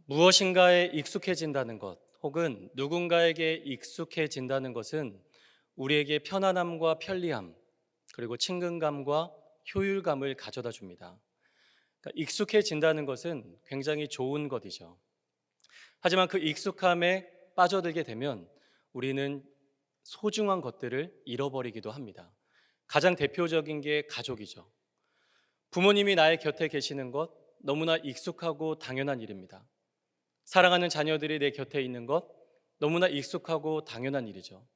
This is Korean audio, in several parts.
무엇인가에 익숙해진다는 것, 혹은 누군가에게 익숙해진다는 것은 우리에게 편안함과 편리함, 그리고 친근감과 효율감을 가져다 줍니다. 그러니까 익숙해진다는 것은 굉장히 좋은 것이죠. 하지만 그 익숙함에 빠져들게 되면 우리는 소중한 것들을 잃어버리기도 합니다. 가장 대표적인 게 가족이죠. 부모님이 나의 곁에 계시는 것 너무나 익숙하고 당연한 일입니다. 사랑하는 자녀들이 내 곁에 있는 것 너무나 익숙하고 당연한 일이죠.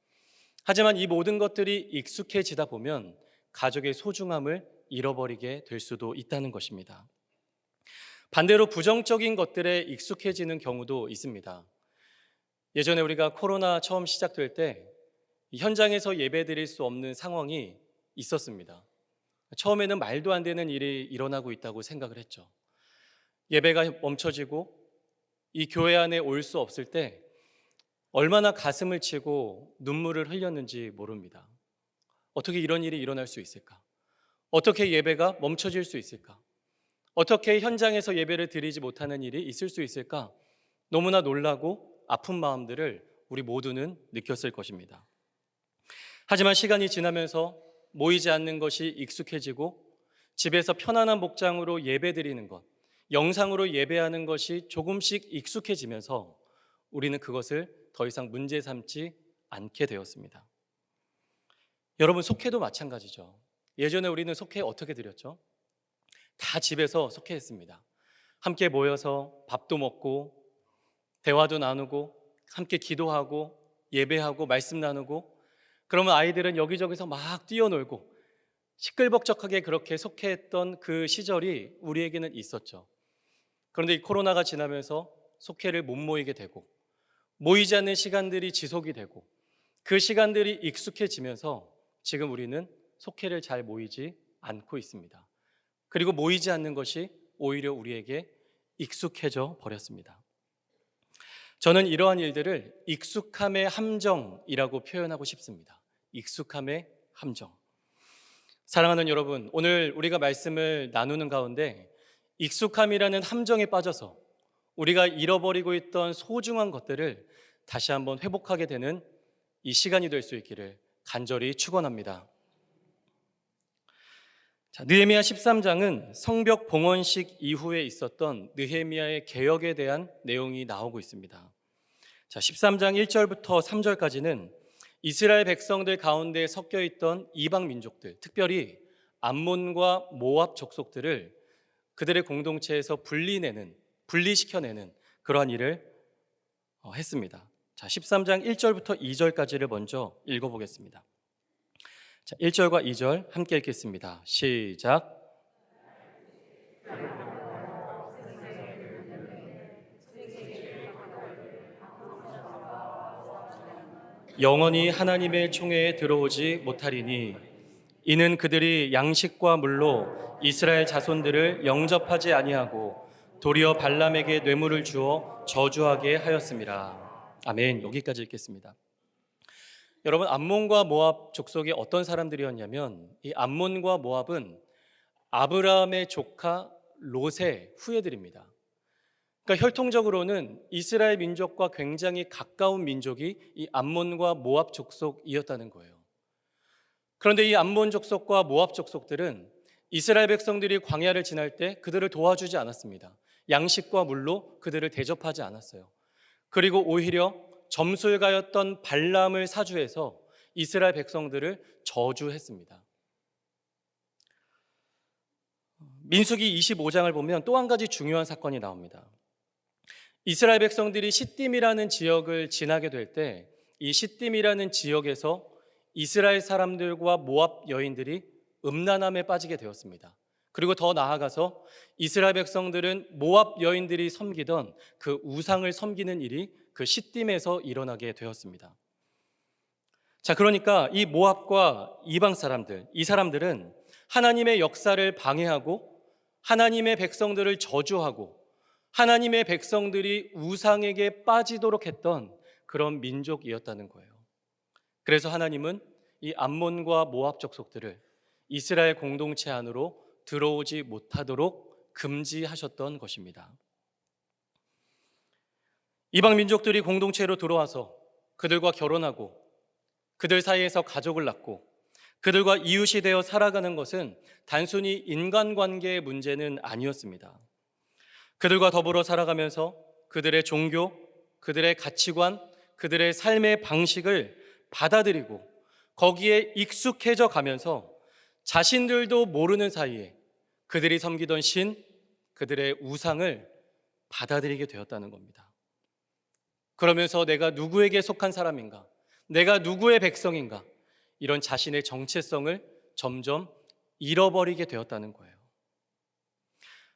하지만 이 모든 것들이 익숙해지다 보면 가족의 소중함을 잃어버리게 될 수도 있다는 것입니다. 반대로 부정적인 것들에 익숙해지는 경우도 있습니다. 예전에 우리가 코로나 처음 시작될 때 현장에서 예배드릴 수 없는 상황이 있었습니다. 처음에는 말도 안 되는 일이 일어나고 있다고 생각을 했죠. 예배가 멈춰지고 이 교회 안에 올 수 없을 때 얼마나 가슴을 치고 눈물을 흘렸는지 모릅니다. 어떻게 이런 일이 일어날 수 있을까? 어떻게 예배가 멈춰질 수 있을까? 어떻게 현장에서 예배를 드리지 못하는 일이 있을 수 있을까? 너무나 놀라고 아픈 마음들을 우리 모두는 느꼈을 것입니다. 하지만 시간이 지나면서 모이지 않는 것이 익숙해지고 집에서 편안한 복장으로 예배 드리는 것, 영상으로 예배하는 것이 조금씩 익숙해지면서 우리는 그것을 더 이상 문제 삼지 않게 되었습니다. 여러분, 속회도 마찬가지죠. 예전에 우리는 속회 어떻게 드렸죠? 다 집에서 속회했습니다. 함께 모여서 밥도 먹고 대화도 나누고 함께 기도하고 예배하고 말씀 나누고, 그러면 아이들은 여기저기서 막 뛰어놀고 시끌벅적하게 그렇게 속회했던 그 시절이 우리에게는 있었죠. 그런데 이 코로나가 지나면서 속회를 못 모이게 되고 모이지 않는 시간들이 지속이 되고 그 시간들이 익숙해지면서 지금 우리는 속회를 잘 모이지 않고 있습니다. 그리고 모이지 않는 것이 오히려 우리에게 익숙해져 버렸습니다. 저는 이러한 일들을 익숙함의 함정이라고 표현하고 싶습니다. 익숙함의 함정. 사랑하는 여러분, 오늘 우리가 말씀을 나누는 가운데 익숙함이라는 함정에 빠져서 우리가 잃어버리고 있던 소중한 것들을 다시 한번 회복하게 되는 이 시간이 될 수 있기를 간절히 축원합니다. 느헤미야 13장은 성벽 봉헌식 이후에 있었던 느헤미야의 개혁에 대한 내용이 나오고 있습니다. 13장 1절부터 3절까지는 이스라엘 백성들 가운데 섞여 있던 이방 민족들, 특별히 암몬과 모압 족속들을 그들의 공동체에서 분리시켜내는 그러한 일을 했습니다. 13장 1절부터 2절까지를 먼저 읽어보겠습니다. 1절과 2절 함께 읽겠습니다. 시작. 영원히 하나님의 총회에 들어오지 못하리니 이는 그들이 양식과 물로 이스라엘 자손들을 영접하지 아니하고 도리어 발람에게 뇌물을 주어 저주하게 하였음이라. 아멘. 여기까지 읽겠습니다. 여러분, 암몬과 모압 족속이 어떤 사람들이었냐면 이 암몬과 모압은 아브라함의 조카 롯의 후예들입니다. 그러니까 혈통적으로는 이스라엘 민족과 굉장히 가까운 민족이 이 암몬과 모압 족속이었다는 거예요. 그런데 이 암몬 족속과 모압 족속들은 이스라엘 백성들이 광야를 지날 때 그들을 도와주지 않았습니다. 양식과 물로 그들을 대접하지 않았어요. 그리고 오히려 점술가였던 발람을 사주해서 이스라엘 백성들을 저주했습니다. 민수기 25장을 보면 또 한 가지 중요한 사건이 나옵니다. 이스라엘 백성들이 시딤이라는 지역을 지나게 될 때 이 시딤이라는 지역에서 이스라엘 사람들과 모압 여인들이 음란함에 빠지게 되었습니다. 그리고 더 나아가서 이스라엘 백성들은 모압 여인들이 섬기던 그 우상을 섬기는 일이 그 시딤에서 일어나게 되었습니다. 그러니까 이 모압과 이방 사람들, 이 사람들은 하나님의 역사를 방해하고 하나님의 백성들을 저주하고 하나님의 백성들이 우상에게 빠지도록 했던 그런 민족이었다는 거예요. 그래서 하나님은 이 암몬과 모압 족속들을 이스라엘 공동체 안으로 들어오지 못하도록 금지하셨던 것입니다. 이방 민족들이 공동체로 들어와서 그들과 결혼하고 그들 사이에서 가족을 낳고 그들과 이웃이 되어 살아가는 것은 단순히 인간관계의 문제는 아니었습니다. 그들과 더불어 살아가면서 그들의 종교, 그들의 가치관, 그들의 삶의 방식을 받아들이고 거기에 익숙해져 가면서 자신들도 모르는 사이에 그들이 섬기던 신, 그들의 우상을 받아들이게 되었다는 겁니다. 그러면서 내가 누구에게 속한 사람인가, 내가 누구의 백성인가, 이런 자신의 정체성을 점점 잃어버리게 되었다는 거예요.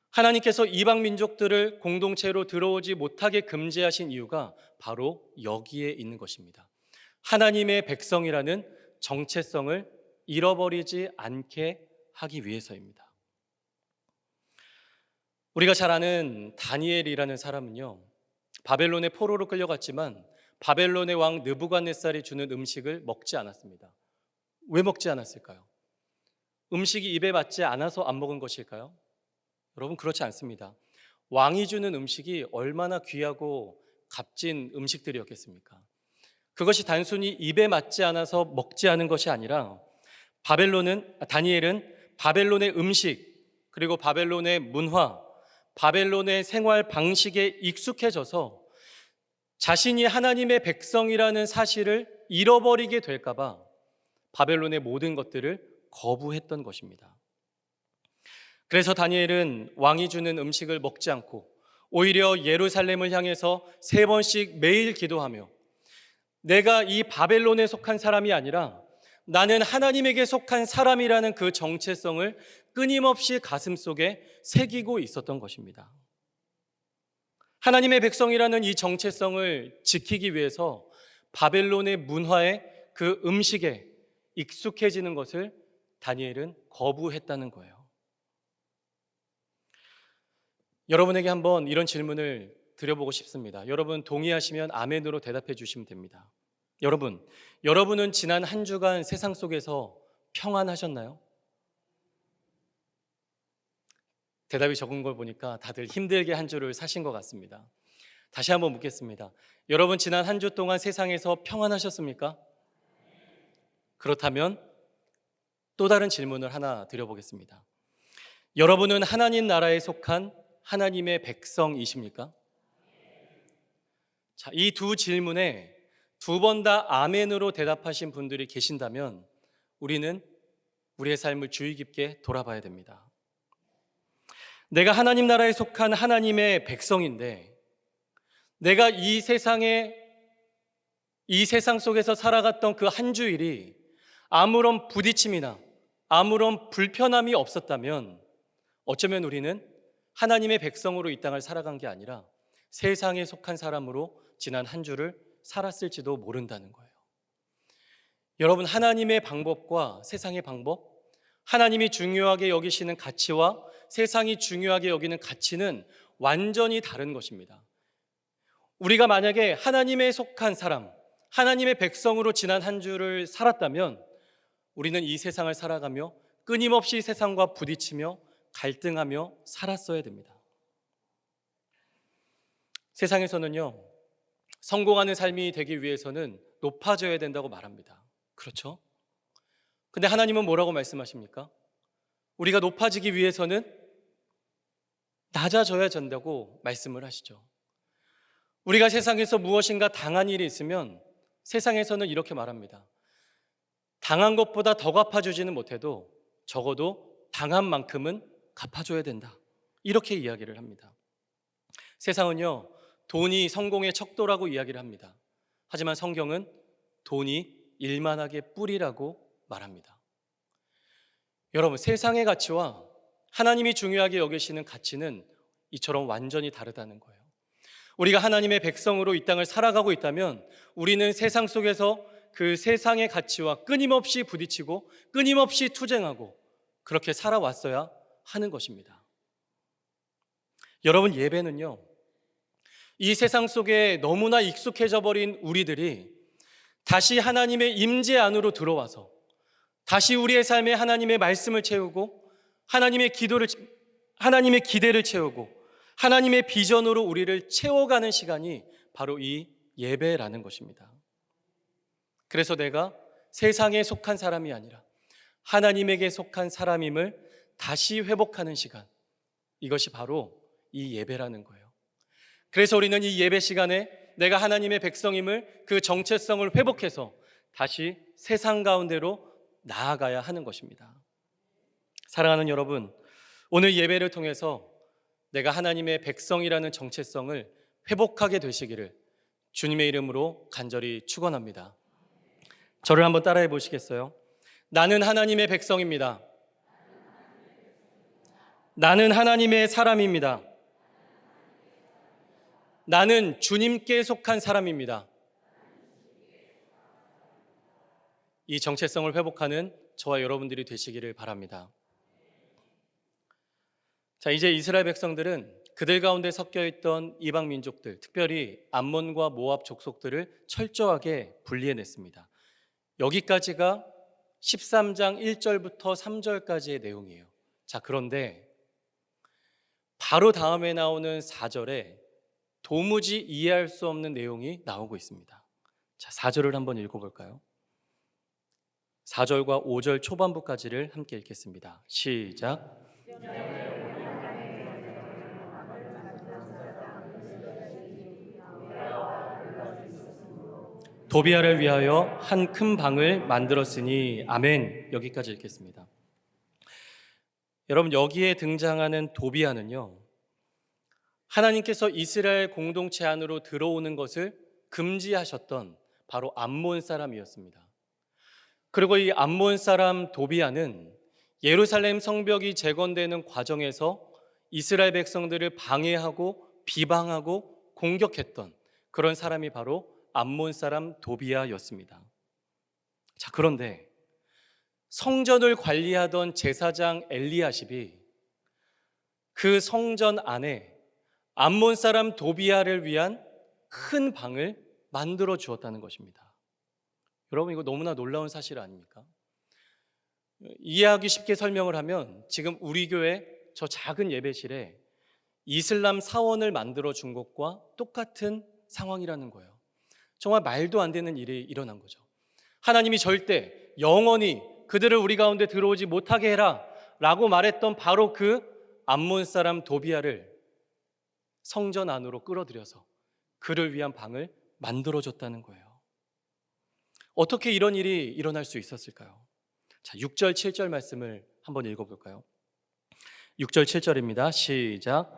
하나님께서 이방 민족들을 공동체로 들어오지 못하게 금지하신 이유가 바로 여기에 있는 것입니다. 하나님의 백성이라는 정체성을 잃어버리지 않게 하기 위해서입니다. 우리가 잘 아는 다니엘이라는 사람은요, 바벨론의 포로로 끌려갔지만 바벨론의 왕 느부갓네살이 주는 음식을 먹지 않았습니다. 왜 먹지 않았을까요? 음식이 입에 맞지 않아서 안 먹은 것일까요? 여러분, 그렇지 않습니다. 왕이 주는 음식이 얼마나 귀하고 값진 음식들이었겠습니까? 그것이 단순히 입에 맞지 않아서 먹지 않은 것이 아니라 다니엘은 바벨론의 음식, 그리고 바벨론의 문화, 바벨론의 생활 방식에 익숙해져서 자신이 하나님의 백성이라는 사실을 잃어버리게 될까 봐 바벨론의 모든 것들을 거부했던 것입니다. 그래서 다니엘은 왕이 주는 음식을 먹지 않고 오히려 예루살렘을 향해서 3번씩 매일 기도하며 내가 이 바벨론에 속한 사람이 아니라 나는 하나님에게 속한 사람이라는 그 정체성을 끊임없이 가슴속에 새기고 있었던 것입니다. 하나님의 백성이라는 이 정체성을 지키기 위해서 바벨론의 문화에, 그 음식에 익숙해지는 것을 다니엘은 거부했다는 거예요. 여러분에게 한번 이런 질문을 드려보고 싶습니다. 여러분 동의하시면 아멘으로 대답해 주시면 됩니다. 여러분은 지난 한 주간 세상 속에서 평안하셨나요? 대답이 적은 걸 보니까 다들 힘들게 한 주를 사신 것 같습니다. 다시 한번 묻겠습니다. 여러분 지난 한 주 동안 세상에서 평안하셨습니까? 그렇다면 또 다른 질문을 하나 드려보겠습니다. 여러분은 하나님 나라에 속한 하나님의 백성이십니까? 자, 이 두 질문에 2번 다 아멘으로 대답하신 분들이 계신다면 우리는 우리의 삶을 주의 깊게 돌아봐야 됩니다. 내가 하나님 나라에 속한 하나님의 백성인데 내가 이 세상 속에서 살아갔던 그 한 주일이 아무런 부딪힘이나 아무런 불편함이 없었다면 어쩌면 우리는 하나님의 백성으로 이 땅을 살아간 게 아니라 세상에 속한 사람으로 지난 한 주를 살았을지도 모른다는 거예요. 여러분, 하나님의 방법과 세상의 방법, 하나님이 중요하게 여기시는 가치와 세상이 중요하게 여기는 가치는 완전히 다른 것입니다. 우리가 만약에 하나님에 속한 사람, 하나님의 백성으로 지난 한 주를 살았다면 우리는 이 세상을 살아가며 끊임없이 세상과 부딪히며 갈등하며 살았어야 됩니다. 세상에서는요, 성공하는 삶이 되기 위해서는 높아져야 된다고 말합니다. 그렇죠? 근데 하나님은 뭐라고 말씀하십니까? 우리가 높아지기 위해서는 낮아져야 된다고 말씀을 하시죠. 우리가 세상에서 무엇인가 당한 일이 있으면 세상에서는 이렇게 말합니다. 당한 것보다 더 갚아주지는 못해도 적어도 당한 만큼은 갚아줘야 된다. 이렇게 이야기를 합니다. 세상은요, 돈이 성공의 척도라고 이야기를 합니다. 하지만 성경은 돈이 일만하게 뿌리라고 말합니다. 여러분, 세상의 가치와 하나님이 중요하게 여기시는 가치는 이처럼 완전히 다르다는 거예요. 우리가 하나님의 백성으로 이 땅을 살아가고 있다면 우리는 세상 속에서 그 세상의 가치와 끊임없이 부딪히고 끊임없이 투쟁하고 그렇게 살아왔어야 하는 것입니다. 여러분, 예배는요, 이 세상 속에 너무나 익숙해져 버린 우리들이 다시 하나님의 임재 안으로 들어와서 다시 우리의 삶에 하나님의 말씀을 채우고 하나님의 기대를 채우고 하나님의 비전으로 우리를 채워가는 시간이 바로 이 예배라는 것입니다. 그래서 내가 세상에 속한 사람이 아니라 하나님에게 속한 사람임을 다시 회복하는 시간, 이것이 바로 이 예배라는 거예요. 그래서 우리는 이 예배 시간에 내가 하나님의 백성임을, 그 정체성을 회복해서 다시 세상 가운데로 나아가야 하는 것입니다. 사랑하는 여러분, 오늘 예배를 통해서 내가 하나님의 백성이라는 정체성을 회복하게 되시기를 주님의 이름으로 간절히 축원합니다. 저를 한번 따라해 보시겠어요? 나는 하나님의 백성입니다. 나는 하나님의 사람입니다. 나는 주님께 속한 사람입니다. 이 정체성을 회복하는 저와 여러분들이 되시기를 바랍니다. 자, 이제 이스라엘 백성들은 그들 가운데 섞여 있던 이방 민족들, 특별히 암몬과 모압 족속들을 철저하게 분리해냈습니다. 여기까지가 13장 1절부터 3절까지의 내용이에요. 자, 그런데 바로 다음에 나오는 4절에 도무지 이해할 수 없는 내용이 나오고 있습니다. 자, 4절을 한번 읽어볼까요? 4절과 5절 초반부까지를 함께 읽겠습니다. 시작. 도비아를 위하여 한 큰 방을 만들었으니 아멘. 여기까지 읽겠습니다. 여러분, 여기에 등장하는 도비아는요, 하나님께서 이스라엘 공동체 안으로 들어오는 것을 금지하셨던 바로 암몬 사람이었습니다. 그리고 이 암몬 사람 도비아는 예루살렘 성벽이 재건되는 과정에서 이스라엘 백성들을 방해하고 비방하고 공격했던 그런 사람이 바로 암몬 사람 도비아였습니다. 자, 그런데 성전을 관리하던 제사장 엘리야십이 그 성전 안에 암몬 사람 도비아를 위한 큰 방을 만들어 주었다는 것입니다. 여러분, 이거 너무나 놀라운 사실 아닙니까? 이해하기 쉽게 설명을 하면 지금 우리 교회 저 작은 예배실에 이슬람 사원을 만들어 준 것과 똑같은 상황이라는 거예요. 정말 말도 안 되는 일이 일어난 거죠. 하나님이 절대 영원히 그들을 우리 가운데 들어오지 못하게 해라 라고 말했던 바로 그 암몬 사람 도비아를 성전 안으로 끌어들여서 그를 위한 방을 만들어줬다는 거예요. 어떻게 이런 일이 일어날 수 있었을까요? 자, 6절, 7절 말씀을 한번 읽어볼까요? 6절, 7절입니다. 시작.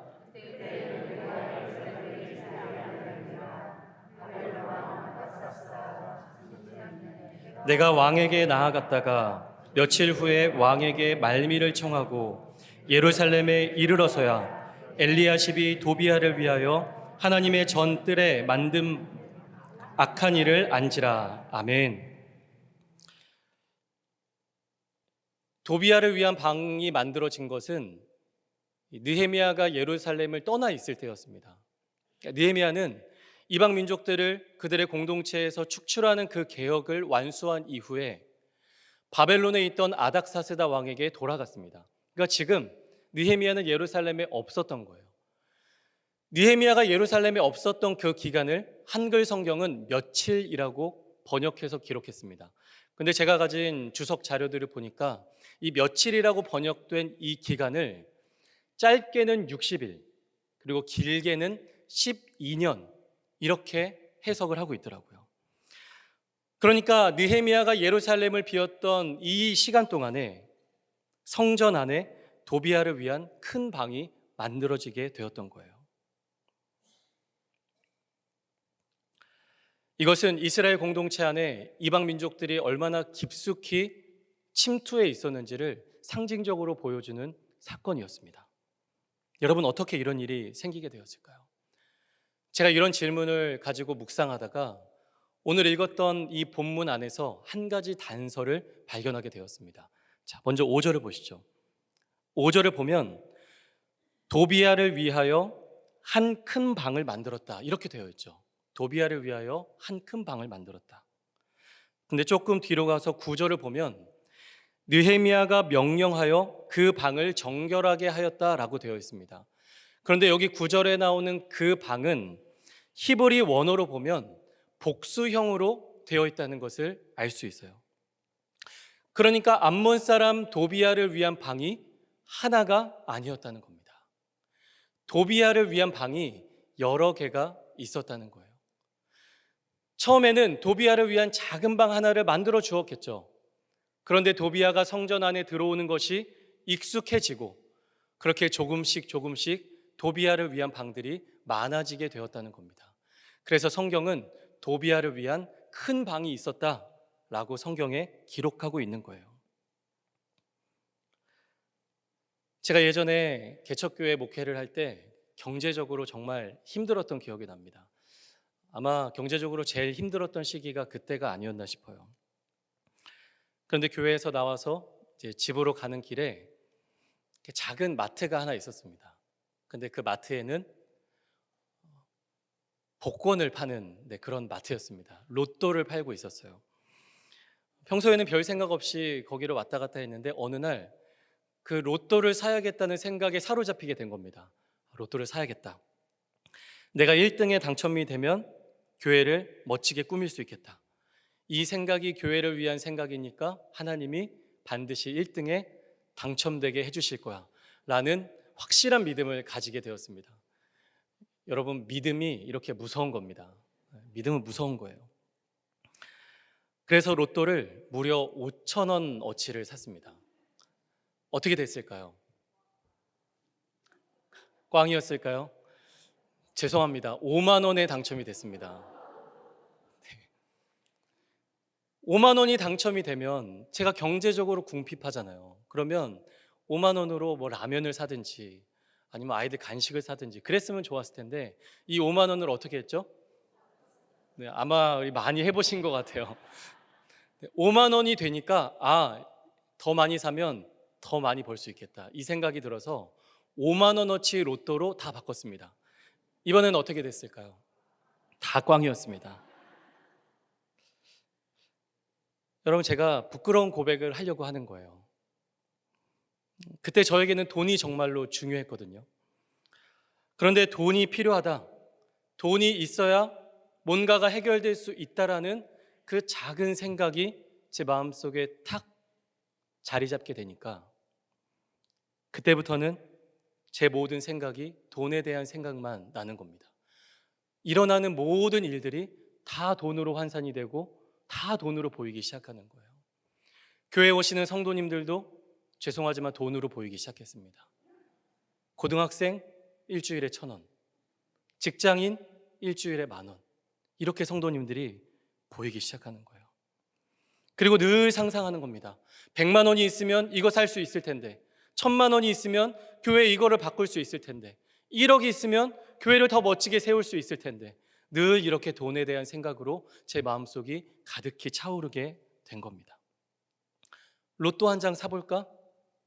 내가 왕에게 나아갔다가 며칠 후에 왕에게 말미를 청하고 예루살렘에 이르러서야 엘리야십이 도비아를 위하여 하나님의 전뜰에 만든 악한 일을 안지라. 아멘. 도비아를 위한 방이 만들어진 것은 느헤미야가 예루살렘을 떠나 있을 때였습니다. 느헤미야는 이방 민족들을 그들의 공동체에서 축출하는 그 개혁을 완수한 이후에 바벨론에 있던 아닥사스다 왕에게 돌아갔습니다. 그러니까 지금 느헤미야는 예루살렘에 없었던 거예요. 느헤미야가 예루살렘에 없었던 그 기간을 한글 성경은 며칠이라고 번역해서 기록했습니다. 근데 제가 가진 주석 자료들을 보니까 이 며칠이라고 번역된 이 기간을 짧게는 60일, 그리고 길게는 12년 이렇게 해석을 하고 있더라고요. 그러니까 느헤미야가 예루살렘을 비웠던 이 시간 동안에 성전 안에 도비아를 위한 큰 방이 만들어지게 되었던 거예요. 이것은 이스라엘 공동체 안에 이방 민족들이 얼마나 깊숙이 침투해 있었는지를 상징적으로 보여주는 사건이었습니다. 여러분, 어떻게 이런 일이 생기게 되었을까요? 제가 이런 질문을 가지고 묵상하다가 오늘 읽었던 이 본문 안에서 한 가지 단서를 발견하게 되었습니다. 자, 먼저 5절을 보시죠. 5절을 보면 도비아를 위하여 한 큰 방을 만들었다, 이렇게 되어 있죠. 도비아를 위하여 한 큰 방을 만들었다. 근데 조금 뒤로 가서 9절을 보면 느헤미야가 명령하여 그 방을 정결하게 하였다라고 되어 있습니다. 그런데 여기 9절에 나오는 그 방은 히브리 원어로 보면 복수형으로 되어 있다는 것을 알 수 있어요. 그러니까 암몬 사람 도비야를 위한 방이 하나가 아니었다는 겁니다. 도비야를 위한 방이 여러 개가 있었다는 거예요. 처음에는 도비야를 위한 작은 방 하나를 만들어 주었겠죠. 그런데 도비야가 성전 안에 들어오는 것이 익숙해지고 그렇게 조금씩 도비야를 위한 방들이 많아지게 되었다는 겁니다. 그래서 성경은 도비야를 위한 큰 방이 있었다라고 성경에 기록하고 있는 거예요. 제가 예전에 개척교회 목회를 할 때 경제적으로 정말 힘들었던 기억이 납니다. 아마 경제적으로 제일 힘들었던 시기가 그때가 아니었나 싶어요. 그런데 교회에서 나와서 이제 집으로 가는 길에 작은 마트가 하나 있었습니다. 근데 그 마트에는 복권을 파는 그런 마트였습니다. 로또를 팔고 있었어요. 평소에는 별 생각 없이 거기를 왔다 갔다 했는데 어느 날 그 로또를 사야겠다는 생각에 사로잡히게 된 겁니다. 로또를 사야겠다. 내가 1등에 당첨이 되면 교회를 멋지게 꾸밀 수 있겠다. 이 생각이 교회를 위한 생각이니까 하나님이 반드시 1등에 당첨되게 해주실 거야 라는 확실한 믿음을 가지게 되었습니다. 여러분, 믿음이 이렇게 무서운 겁니다. 믿음은 무서운 거예요. 그래서 로또를 무려 5,000원어치를 샀습니다. 어떻게 됐을까요? 꽝이었을까요? 죄송합니다. 5만 원에 당첨이 됐습니다. 5만 원이 당첨이 되면 제가 경제적으로 궁핍하잖아요. 그러면 5만 원으로 뭐 라면을 사든지 아니면 아이들 간식을 사든지 그랬으면 좋았을 텐데 이 5만 원을 어떻게 했죠? 네, 아마 많이 해보신 것 같아요. 5만 원이 되니까 더 많이 사면 더 많이 벌 수 있겠다. 이 생각이 들어서 5만 원어치 로또로 다 바꿨습니다. 이번엔 어떻게 됐을까요? 다 꽝이었습니다. 여러분, 제가 부끄러운 고백을 하려고 하는 거예요. 그때 저에게는 돈이 정말로 중요했거든요. 그런데 돈이 필요하다, 돈이 있어야 뭔가가 해결될 수 있다라는 그 작은 생각이 제 마음속에 탁 자리 잡게 되니까 그때부터는 제 모든 생각이 돈에 대한 생각만 나는 겁니다. 일어나는 모든 일들이 다 돈으로 환산이 되고 다 돈으로 보이기 시작하는 거예요. 교회 오시는 성도님들도 죄송하지만 돈으로 보이기 시작했습니다. 고등학생 일주일에 1,000원, 직장인 일주일에 10,000원, 이렇게 성도님들이 보이기 시작하는 거예요. 그리고 늘 상상하는 겁니다. 100만 원이 있으면 이거 살 수 있을 텐데, 1,000만 원이 있으면 교회 이거를 바꿀 수 있을 텐데, 1억이 있으면 교회를 더 멋지게 세울 수 있을 텐데, 늘 이렇게 돈에 대한 생각으로 제 마음속이 가득히 차오르게 된 겁니다. 로또 한 장 사볼까?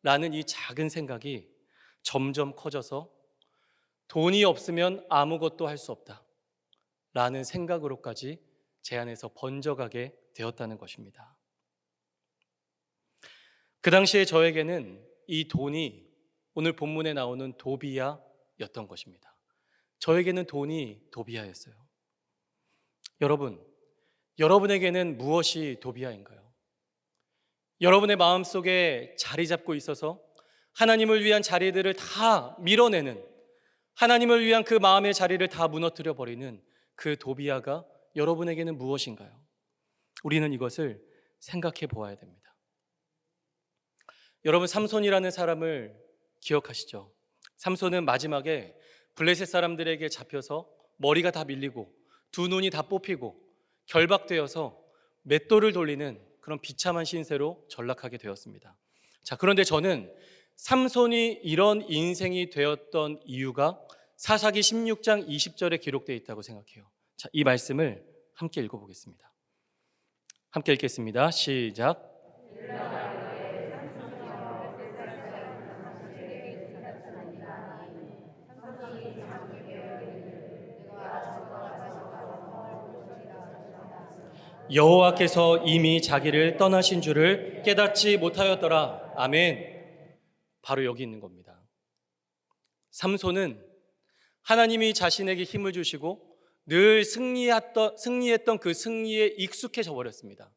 라는 이 작은 생각이 점점 커져서 돈이 없으면 아무것도 할 수 없다 라는 생각으로까지 제 안에서 번져가게 되었다는 것입니다. 그 당시에 저에게는 이 돈이 오늘 본문에 나오는 도비야였던 것입니다. 저에게는 돈이 도비야였어요. 여러분, 여러분에게는 무엇이 도비야인가요? 여러분의 마음속에 자리 잡고 있어서 하나님을 위한 자리들을 다 밀어내는, 하나님을 위한 그 마음의 자리를 다 무너뜨려 버리는 그 도비야가 여러분에게는 무엇인가요? 우리는 이것을 생각해 보아야 됩니다. 여러분, 삼손이라는 사람을 기억하시죠? 삼손은 마지막에 블레셋 사람들에게 잡혀서 머리가 다 밀리고 두 눈이 다 뽑히고 결박되어서 맷돌을 돌리는 그런 비참한 신세로 전락하게 되었습니다. 자, 그런데 저는 삼손이 이런 인생이 되었던 이유가 사사기 16장 20절에 기록되어 있다고 생각해요. 자, 이 말씀을 함께 읽어보겠습니다. 함께 읽겠습니다. 시작. 여호와께서 이미 자기를 떠나신 줄을 깨닫지 못하였더라. 아멘. 바로 여기 있는 겁니다. 삼손은 하나님이 자신에게 힘을 주시고 늘 승리했던 그 승리에 익숙해져 버렸습니다.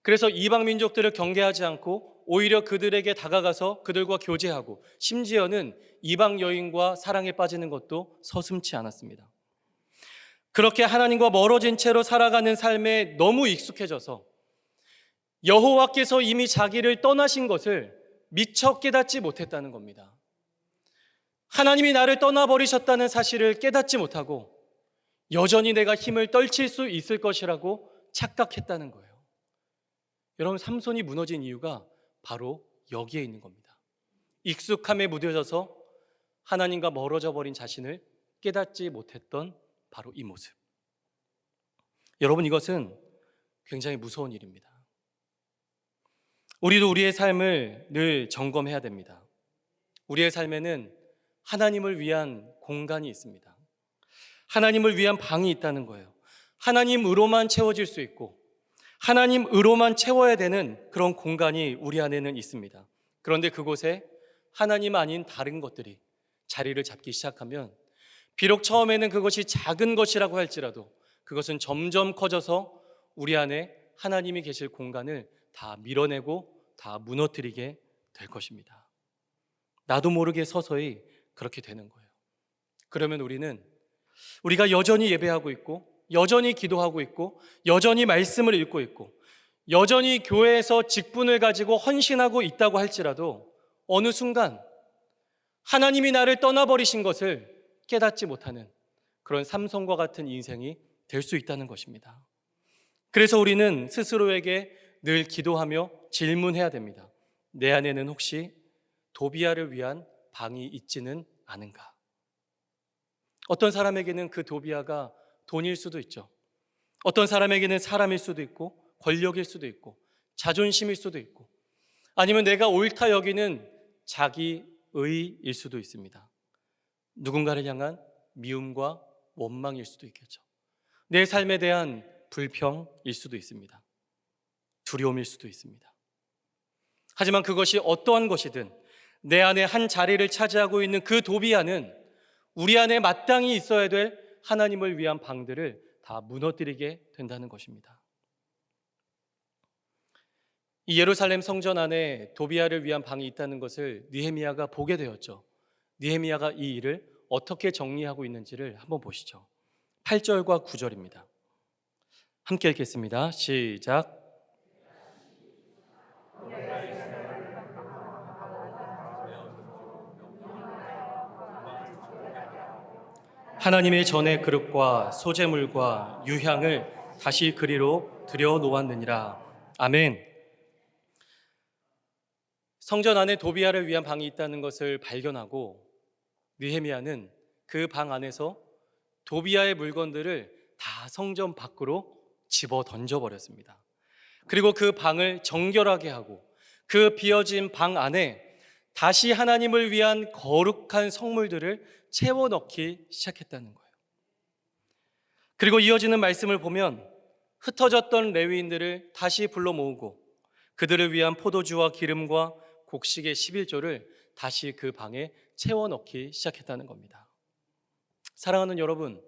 그래서 이방 민족들을 경계하지 않고 오히려 그들에게 다가가서 그들과 교제하고 심지어는 이방 여인과 사랑에 빠지는 것도 서슴지 않았습니다. 그렇게 하나님과 멀어진 채로 살아가는 삶에 너무 익숙해져서 여호와께서 이미 자기를 떠나신 것을 미처 깨닫지 못했다는 겁니다. 하나님이 나를 떠나버리셨다는 사실을 깨닫지 못하고 여전히 내가 힘을 떨칠 수 있을 것이라고 착각했다는 거예요. 여러분, 삼손이 무너진 이유가 바로 여기에 있는 겁니다. 익숙함에 무뎌져서 하나님과 멀어져 버린 자신을 깨닫지 못했던 바로 이 모습. 여러분, 이것은 굉장히 무서운 일입니다. 우리도 우리의 삶을 늘 점검해야 됩니다. 우리의 삶에는 하나님을 위한 공간이 있습니다. 하나님을 위한 방이 있다는 거예요. 하나님으로만 채워질 수 있고 하나님으로만 채워야 되는 그런 공간이 우리 안에는 있습니다. 그런데 그곳에 하나님 아닌 다른 것들이 자리를 잡기 시작하면 비록 처음에는 그것이 작은 것이라고 할지라도 그것은 점점 커져서 우리 안에 하나님이 계실 공간을 다 밀어내고 다 무너뜨리게 될 것입니다. 나도 모르게 서서히 그렇게 되는 거예요. 그러면 우리가 여전히 예배하고 있고 여전히 기도하고 있고 여전히 말씀을 읽고 있고 여전히 교회에서 직분을 가지고 헌신하고 있다고 할지라도 어느 순간 하나님이 나를 떠나버리신 것을 깨닫지 못하는 그런 삼손과 같은 인생이 될 수 있다는 것입니다. 그래서 우리는 스스로에게 늘 기도하며 질문해야 됩니다. 내 안에는 혹시 도비아를 위한 방이 있지는 않은가? 어떤 사람에게는 그 도비아가 돈일 수도 있죠. 어떤 사람에게는 사람일 수도 있고 권력일 수도 있고 자존심일 수도 있고 아니면 내가 옳다 여기는 자기의일 수도 있습니다. 누군가를 향한 미움과 원망일 수도 있겠죠. 내 삶에 대한 불평일 수도 있습니다. 두려움일 수도 있습니다. 하지만 그것이 어떠한 것이든 내 안에 한 자리를 차지하고 있는 그 도비아는 우리 안에 마땅히 있어야 될 하나님을 위한 방들을 다 무너뜨리게 된다는 것입니다. 이 예루살렘 성전 안에 도비아를 위한 방이 있다는 것을 느헤미야가 보게 되었죠. 느헤미야가 이 일을 어떻게 정리하고 있는지를 한번 보시죠. 8절과 9절입니다. 함께 읽겠습니다. 시작. 하나님의 전의 그릇과 소재물과 유향을 다시 그리로 들여 놓았느니라. 아멘. 성전 안에 도비아를 위한 방이 있다는 것을 발견하고 느헤미야는 그 방 안에서 도비아의 물건들을 다 성전 밖으로 집어 던져버렸습니다. 그리고 그 방을 정결하게 하고 그 비어진 방 안에 다시 하나님을 위한 거룩한 성물들을 채워 넣기 시작했다는 거예요. 그리고 이어지는 말씀을 보면 흩어졌던 레위인들을 다시 불러 모으고 그들을 위한 포도주와 기름과 곡식의 11조를 다시 그 방에 채워 넣기 시작했다는 겁니다. 사랑하는 여러분,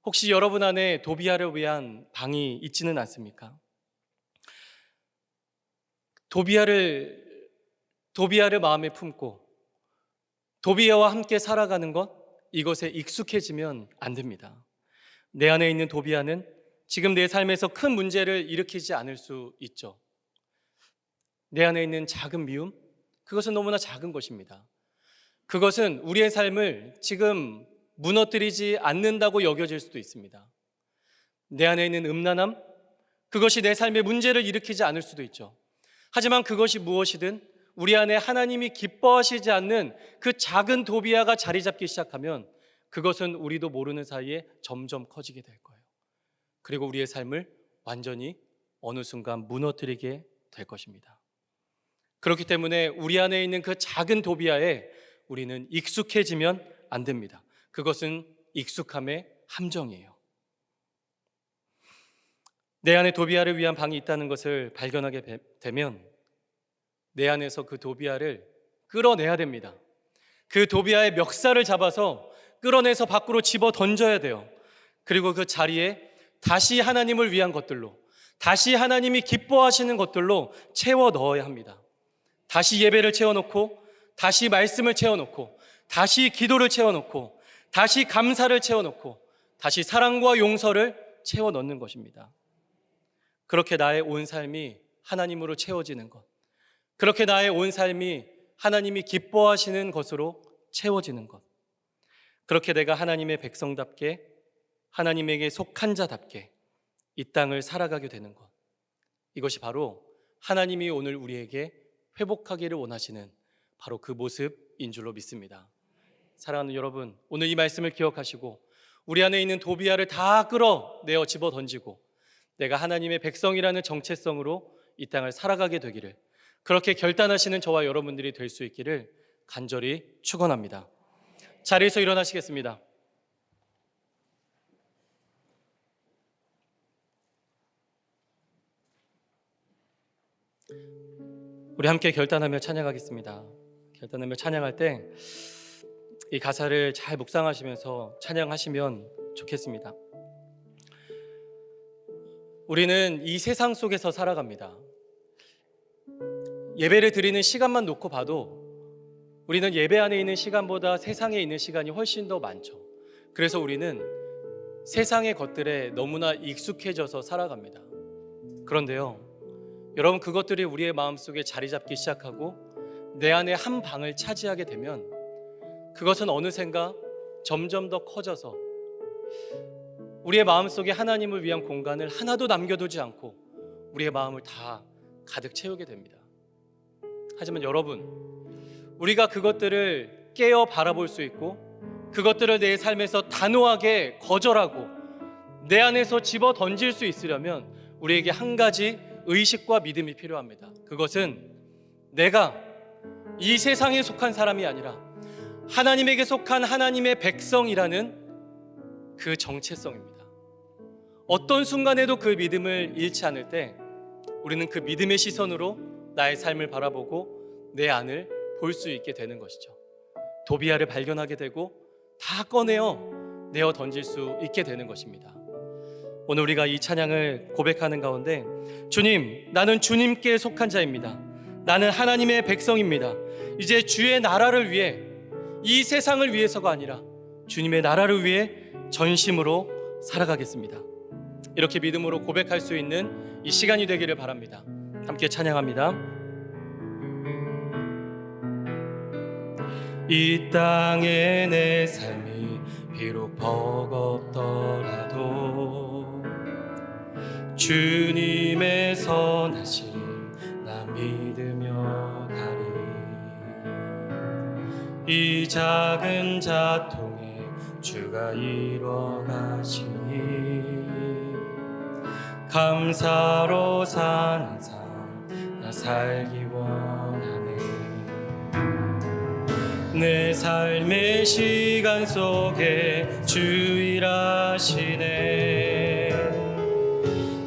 혹시 여러분 안에 도비아를 위한 방이 있지는 않습니까? 도비아를 마음에 품고 도비아와 함께 살아가는 것, 이것에 익숙해지면 안 됩니다. 내 안에 있는 도비아는 지금 내 삶에서 큰 문제를 일으키지 않을 수 있죠. 내 안에 있는 작은 미움, 그것은 너무나 작은 것입니다. 그것은 우리의 삶을 지금 무너뜨리지 않는다고 여겨질 수도 있습니다. 내 안에 있는 음란함, 그것이 내 삶에 문제를 일으키지 않을 수도 있죠. 하지만 그것이 무엇이든 우리 안에 하나님이 기뻐하시지 않는 그 작은 도비아가 자리 잡기 시작하면 그것은 우리도 모르는 사이에 점점 커지게 될 거예요. 그리고 우리의 삶을 완전히 어느 순간 무너뜨리게 될 것입니다. 그렇기 때문에 우리 안에 있는 그 작은 도비아에 우리는 익숙해지면 안 됩니다. 그것은 익숙함의 함정이에요. 내 안에 도비아를 위한 방이 있다는 것을 발견하게 되면 내 안에서 그 도비아를 끌어내야 됩니다. 그 도비아의 멱살을 잡아서 끌어내서 밖으로 집어 던져야 돼요. 그리고 그 자리에 다시 하나님을 위한 것들로, 다시 하나님이 기뻐하시는 것들로 채워 넣어야 합니다. 다시 예배를 채워놓고, 다시 말씀을 채워놓고, 다시 기도를 채워놓고, 다시 감사를 채워놓고, 다시 사랑과 용서를 채워 넣는 것입니다. 그렇게 나의 온 삶이 하나님으로 채워지는 것, 그렇게 나의 온 삶이 하나님이 기뻐하시는 것으로 채워지는 것, 그렇게 내가 하나님의 백성답게, 하나님에게 속한 자답게 이 땅을 살아가게 되는 것, 이것이 바로 하나님이 오늘 우리에게 회복하기를 원하시는 바로 그 모습인 줄로 믿습니다. 사랑하는 여러분, 오늘 이 말씀을 기억하시고 우리 안에 있는 도비아를 다 끌어내어 집어 던지고 내가 하나님의 백성이라는 정체성으로 이 땅을 살아가게 되기를, 그렇게 결단하시는 저와 여러분들이 될 수 있기를 간절히 축원합니다. 자리에서 일어나시겠습니다. 우리 함께 결단하며 찬양하겠습니다. 결단하며 찬양할 때 이 가사를 잘 묵상하시면서 찬양하시면 좋겠습니다. 우리는 이 세상 속에서 살아갑니다. 예배를 드리는 시간만 놓고 봐도 우리는 예배 안에 있는 시간보다 세상에 있는 시간이 훨씬 더 많죠. 그래서 우리는 세상의 것들에 너무나 익숙해져서 살아갑니다. 그런데요, 여러분, 그것들이 우리의 마음속에 자리 잡기 시작하고 내 안에 한 방을 차지하게 되면 그것은 어느샌가 점점 더 커져서 우리의 마음속에 하나님을 위한 공간을 하나도 남겨두지 않고 우리의 마음을 다 가득 채우게 됩니다. 하지만 여러분, 우리가 그것들을 깨어 바라볼 수 있고 그것들을 내 삶에서 단호하게 거절하고 내 안에서 집어 던질 수 있으려면 우리에게 한 가지 의식과 믿음이 필요합니다. 그것은 내가 이 세상에 속한 사람이 아니라 하나님에게 속한 하나님의 백성이라는 그 정체성입니다. 어떤 순간에도 그 믿음을 잃지 않을 때 우리는 그 믿음의 시선으로 나의 삶을 바라보고 내 안을 볼 수 있게 되는 것이죠. 도비아를 발견하게 되고 다 내어 던질 수 있게 되는 것입니다. 오늘 우리가 이 찬양을 고백하는 가운데, 주님, 나는 주님께 속한 자입니다. 나는 하나님의 백성입니다. 이제 주의 나라를 위해, 이 세상을 위해서가 아니라 주님의 나라를 위해 전심으로 살아가겠습니다. 이렇게 믿음으로 고백할 수 있는 이 시간이 되기를 바랍니다. 함께 찬양합니다. 이 땅에 내 삶이 비록 버겁더라도 주님의 선하심 나 믿으며 가리. 이 작은 자통에 주가 이루어 가시니 감사로 사는 삶 나 살기 원하네. 내 삶의 시간 속에 주 일하시네.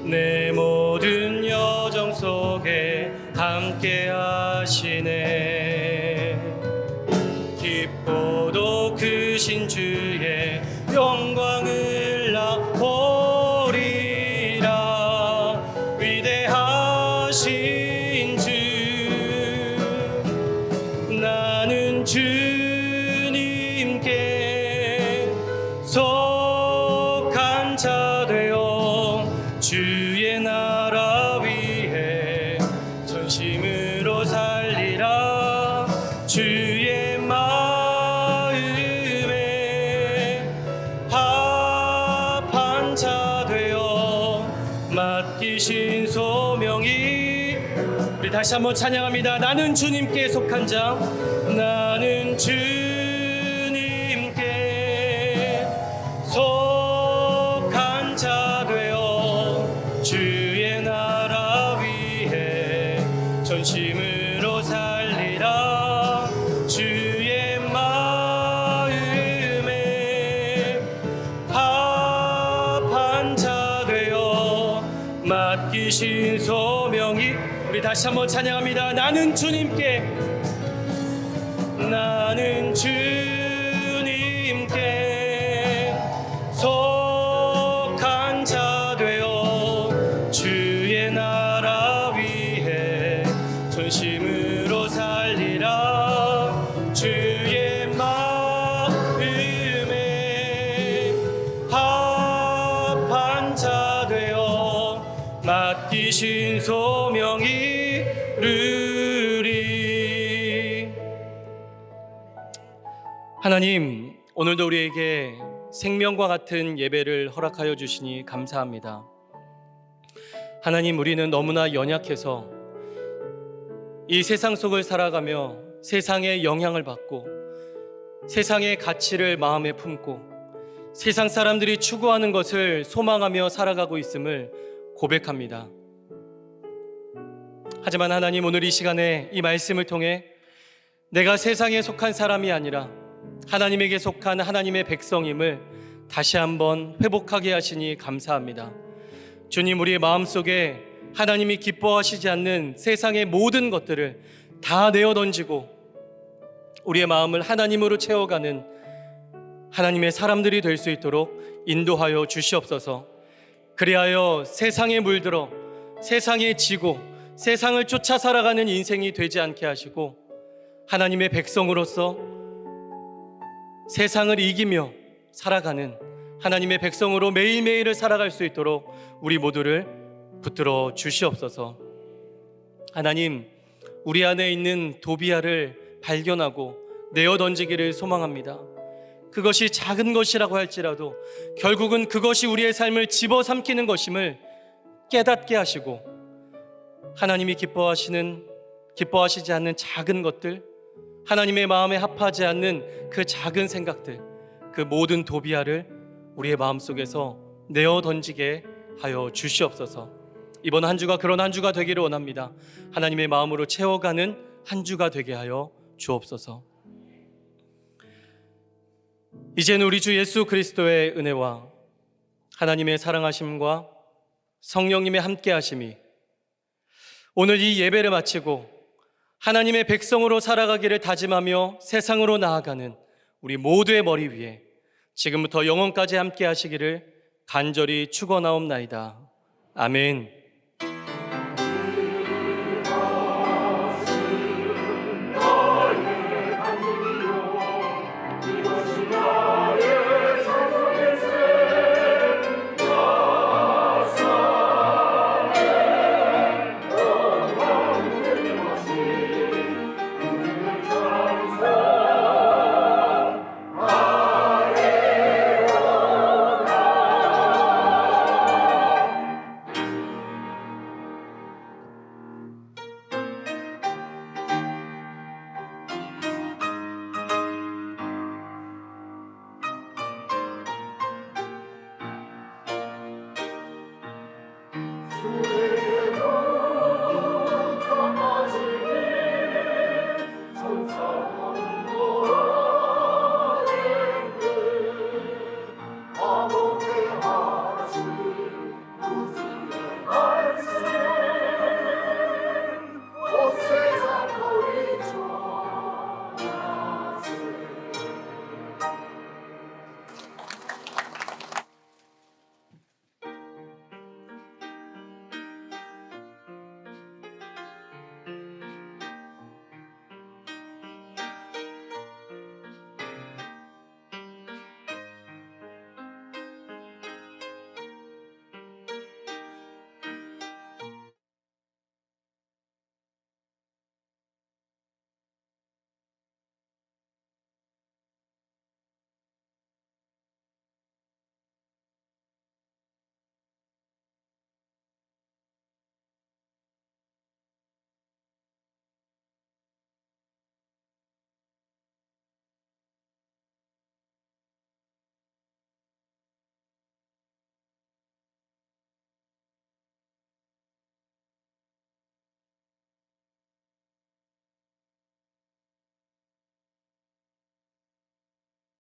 내 모든 여정 속에 함께 하시네. 깊고도 크신 주의 영광을 나 보리라. 위대하신 주, 나는 주님께 속한 자 되어 주의 나라 위해 전심으로 살리라. 주의 마음에 합한 자 되어 맡기신 소명이. 우리 다시 한번 찬양합니다. 나는 주님께 속한 자, 나는 주님께 속한 자 되어 주의 나라 위해 전심으로 살리라. 주의 마음에 합한 자 되어 맡기신 소명이. 우리 다시 한번 찬양합니다. 나는 주님께, 나는 주님께 속한 하나님, 오늘도 우리에게 생명과 같은 예배를 허락하여 주시니 감사합니다. 하나님, 우리는 너무나 연약해서 이 세상 속을 살아가며 세상의 영향을 받고 세상의 가치를 마음에 품고 세상 사람들이 추구하는 것을 소망하며 살아가고 있음을 고백합니다. 하지만 하나님, 오늘 이 시간에 이 말씀을 통해 내가 세상에 속한 사람이 아니라 하나님에게 속한 하나님의 백성임을 다시 한번 회복하게 하시니 감사합니다. 주님, 우리의 마음속에 하나님이 기뻐하시지 않는 세상의 모든 것들을 다 내어 던지고 우리의 마음을 하나님으로 채워가는 하나님의 사람들이 될 수 있도록 인도하여 주시옵소서. 그리하여 세상에 물들어 세상에 지고 세상을 쫓아 살아가는 인생이 되지 않게 하시고 하나님의 백성으로서 세상을 이기며 살아가는 하나님의 백성으로 매일매일을 살아갈 수 있도록 우리 모두를 붙들어 주시옵소서. 하나님, 우리 안에 있는 도비아를 발견하고 내어 던지기를 소망합니다. 그것이 작은 것이라고 할지라도 결국은 그것이 우리의 삶을 집어삼키는 것임을 깨닫게 하시고 하나님이 기뻐하시지 않는 작은 것들, 하나님의 마음에 합하지 않는 그 작은 생각들, 그 모든 도비아를 우리의 마음속에서 내어 던지게 하여 주시옵소서. 이번 한 주가 그런 한 주가 되기를 원합니다. 하나님의 마음으로 채워가는 한 주가 되게 하여 주옵소서. 이제는 우리 주 예수 그리스도의 은혜와 하나님의 사랑하심과 성령님의 함께하심이 오늘 이 예배를 마치고 하나님의 백성으로 살아가기를 다짐하며 세상으로 나아가는 우리 모두의 머리 위에 지금부터 영원까지 함께하시기를 간절히 축원하옵나이다. 아멘. 주의